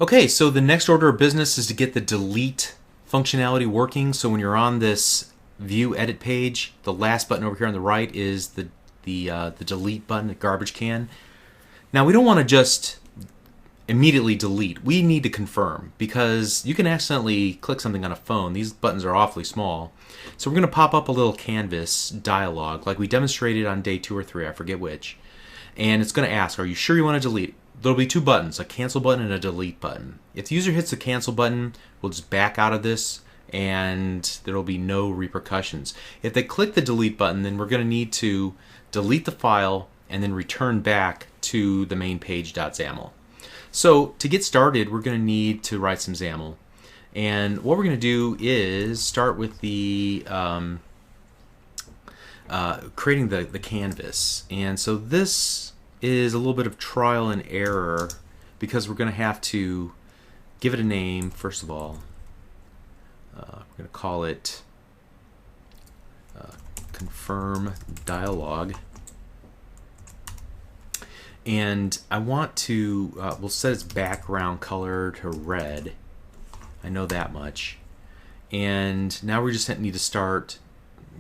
Okay, so the next order of business is to get the delete functionality working. So when you're on this view edit page, the last button over here on the right is the delete button, the garbage can. Now we don't want to just immediately delete. We need to confirm because you can accidentally click something on a phone. These buttons are awfully small. So we're going to pop up a little canvas dialog like we demonstrated on day 2 or 3, I forget which. And it's going to ask, are you sure you want to delete? There'll be 2 buttons, a cancel button and a delete button. If the user hits the cancel button, we'll just back out of this and there'll be no repercussions. If they click the delete button, then we're going to need to delete the file and then return back to the main page.xaml. So to get started, we're going to need to write some XAML. And what we're going to do is start with the creating the canvas. And so this is a little bit of trial and error because we're going to have to give it a name first of all. We're going to call it confirm dialog. And I want to, we'll set its background color to red. I know that much. And now we just need to start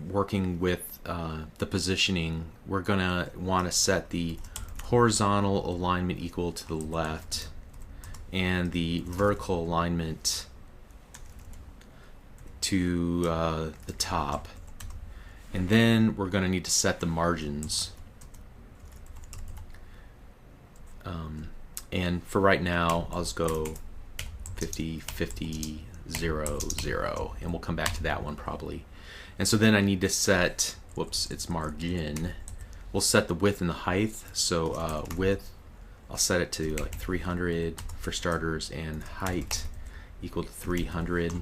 working with the positioning. We're going to want to set the horizontal alignment equal to the left and the vertical alignment to the top. And then we're going to need to set the margins. And for right now, I'll just go 50, 50, 0, 0, and we'll come back to that one probably. And so then I need to set, whoops, it's margin. We'll set the width and the height. So width, I'll set it to like 300 for starters, and height equal to 300.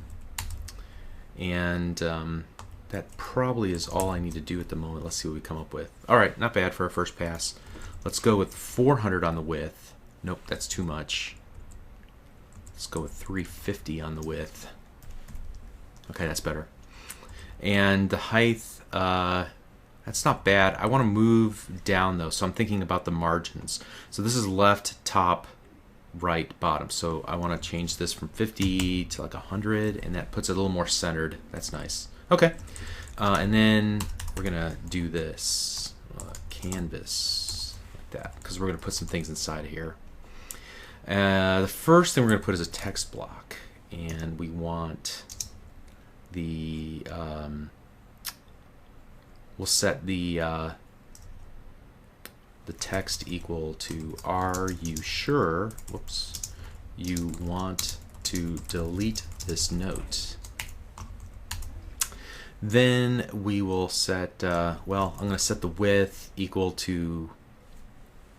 And that probably is all I need to do at the moment. Let's see what we come up with. All right, not bad for our first pass. Let's go with 400 on the width. Nope, that's too much. Let's go with 350 on the width. Okay, that's better. And the height, that's not bad. I want to move down though, so I'm thinking about the margins. So this is left, top, right, bottom. So I want to change this from 50 to like 100, and that puts it a little more centered. That's nice. Okay, and then we're gonna do this canvas like that because we're gonna put some things inside of here. The first thing we're going to put is a text block, and we want the we'll set the text equal to are you sure, whoops, you want to delete this note. Then we will set well, I'm going to set the width equal to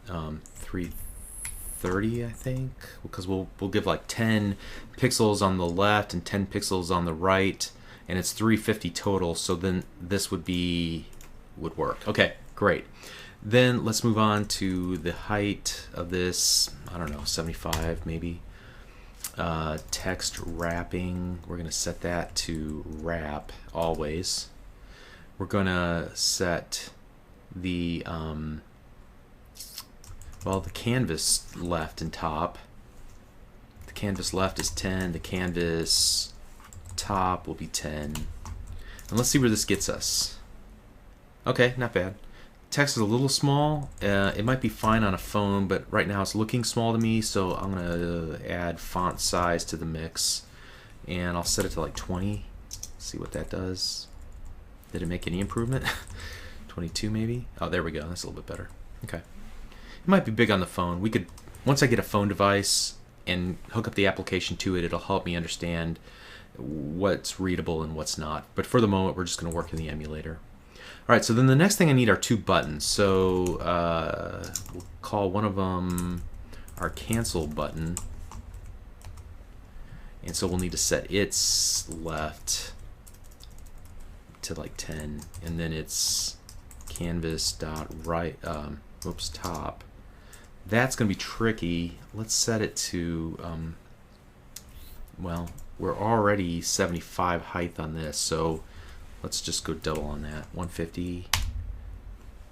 330, I think, because we'll give like 10 pixels on the left and 10 pixels on the right, and it's 350 total. So then this would work. Okay, great. Then let's move on to the height of this. I don't know, 75 maybe. Text wrapping, we're going to set that to wrap always. We're going to set the well, the canvas left and top. The canvas left is 10. The canvas top will be 10. And let's see where this gets us. Okay, not bad. Text is a little small. It might be fine on a phone, but right now it's looking small to me, so I'm going to add font size to the mix. And I'll set it to like 20. See what that does. Did it make any improvement? 22 maybe? Oh, there we go. That's a little bit better. Okay. It might be big on the phone. We could, once I get a phone device and hook up the application to it, it'll help me understand what's readable and what's not. But for the moment, we're just going to work in the emulator. All right, so then the next thing I need are 2 buttons. So we'll call one of them our cancel button. And so we'll need to set its left to like 10, and then it's canvas.right, oops, top. That's going to be tricky. Let's set it to, well, we're already 75 height on this, so let's just go double on that, 150.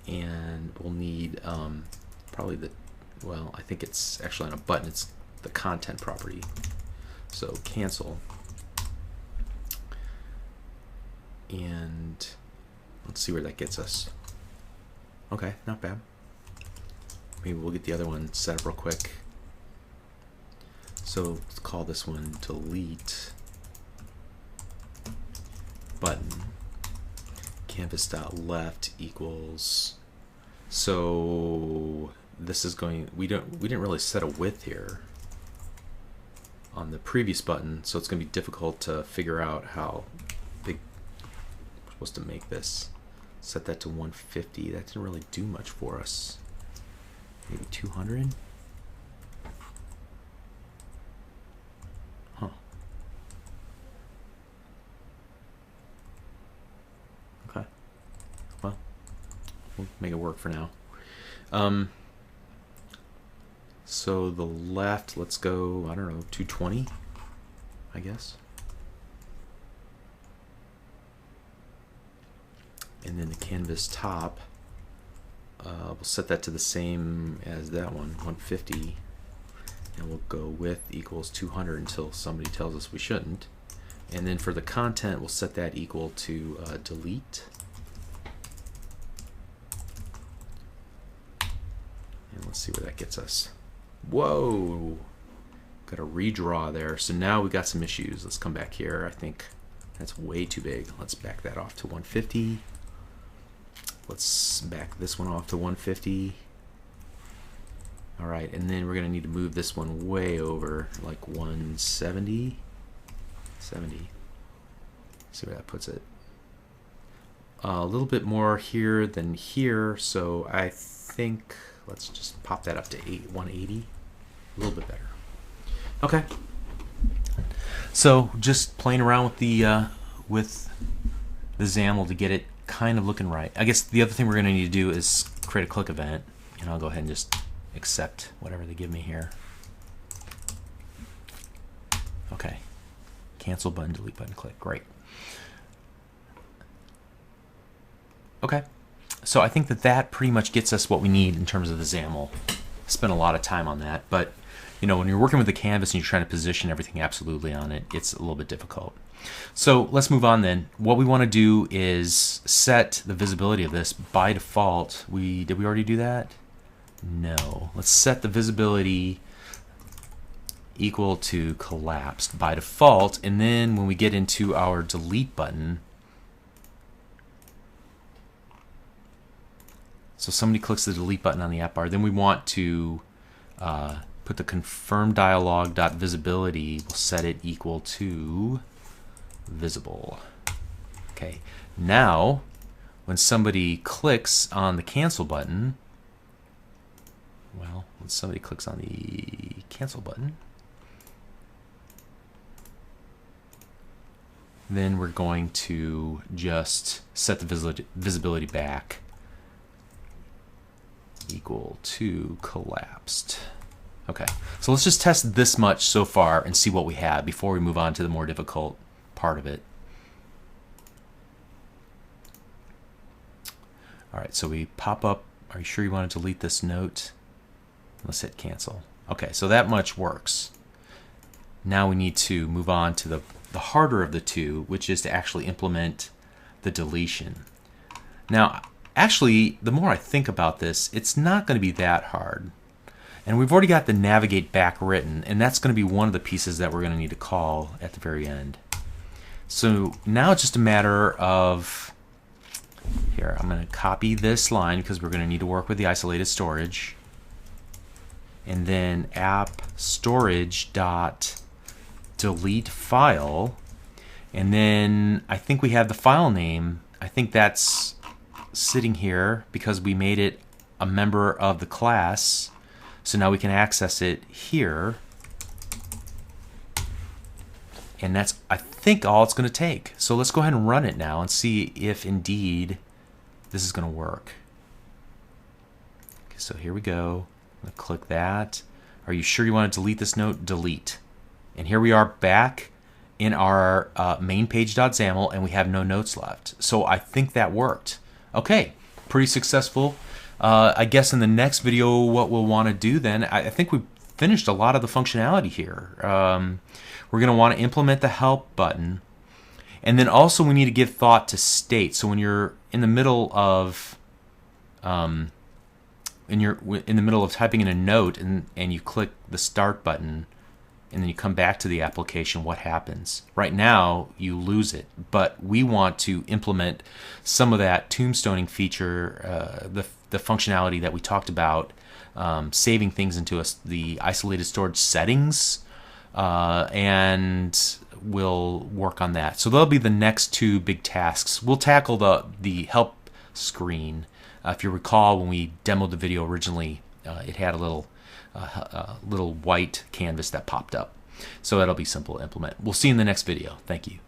And we'll need probably the, well, I think it's actually on a button, it's the content property. So cancel. And let's see where that gets us. Okay, not bad. Maybe we'll get the other one set up real quick. So let's call this one delete button. Canvas.left equals. So this is going. We didn't really set a width here on the previous button, so it's going to be difficult to figure out how big we're supposed to make this. Set that to 150. That didn't really do much for us. Maybe 200. Huh. Okay. Well, we'll make it work for now. So the left, let's go, I don't know, 220, I guess. And then the canvas top, we'll set that to the same as that one, 150. And we'll go width equals 200 until somebody tells us we shouldn't. And then for the content, we'll set that equal to delete. And let's see where that gets us. Whoa, got a redraw there. So now we've got some issues. Let's come back here. I think that's way too big. Let's back that off to 150. Let's back this one off to 150. All right, and then we're gonna need to move this one way over, like 170. 70. See where that puts it. A little bit more here than here, so I think let's just pop that up to 180. A little bit better. Okay. So just playing around with the XAML to get it kind of looking right. I guess the other thing we're going to need to do is create a click event, and I'll go ahead and just accept whatever they give me here. Okay. Cancel button, delete button, click. Great. Okay. So I think that pretty much gets us what we need in terms of the XAML. Spent a lot of time on that, but you know, when you're working with the canvas and you're trying to position everything absolutely on it, it's a little bit difficult. So let's move on then. What we want to do is set the visibility of this by default. Did we already do that? No. Let's set the visibility equal to collapsed by default, and then when we get into our delete button, so somebody clicks the delete button on the app bar, then we want to put the confirm dialog.visibility, we'll set it equal to visible. Okay, now when somebody clicks on the cancel button, well, when somebody clicks on the cancel button, then we're going to just set the visibility back equal to collapsed. Okay, so let's just test this much so far and see what we have before we move on to the more difficult part of it. All right, so we pop up, are you sure you want to delete this note? Let's hit cancel. Okay, so that much works. Now we need to move on to the harder of the two, which is to actually implement the deletion. Now, actually, the more I think about this, it's not going to be that hard. And we've already got the navigate back written, and that's going to be one of the pieces that we're going to need to call at the very end. So now it's just a matter of, here, I'm going to copy this line because we're going to need to work with the isolated storage. And then app storage dot delete file. And then I think we have the file name. I think that's sitting here because we made it a member of the class. So now we can access it here. And that's, I think, all it's going to take. So let's go ahead and run it now and see if indeed this is going to work. Okay, so here we go. I'm going to click that. Are you sure you want to delete this note? Delete. And here we are back in our main page.xaml, and we have no notes left. So I think that worked. Okay, pretty successful. I guess in the next video, what we'll want to do then, I think we finished a lot of the functionality here. We're going to want to implement the help button. And then also we need to give thought to state. So when you're in the middle of typing in a note and you click the start button and then you come back to the application, what happens? Right now you lose it, but we want to implement some of that tombstoning feature, the functionality that we talked about, saving things into the isolated storage settings, and we'll work on that. So that'll be the next two big tasks. We'll tackle the help screen. If you recall, when we demoed the video originally, it had a little white canvas that popped up. So that'll be simple to implement. We'll see you in the next video. Thank you.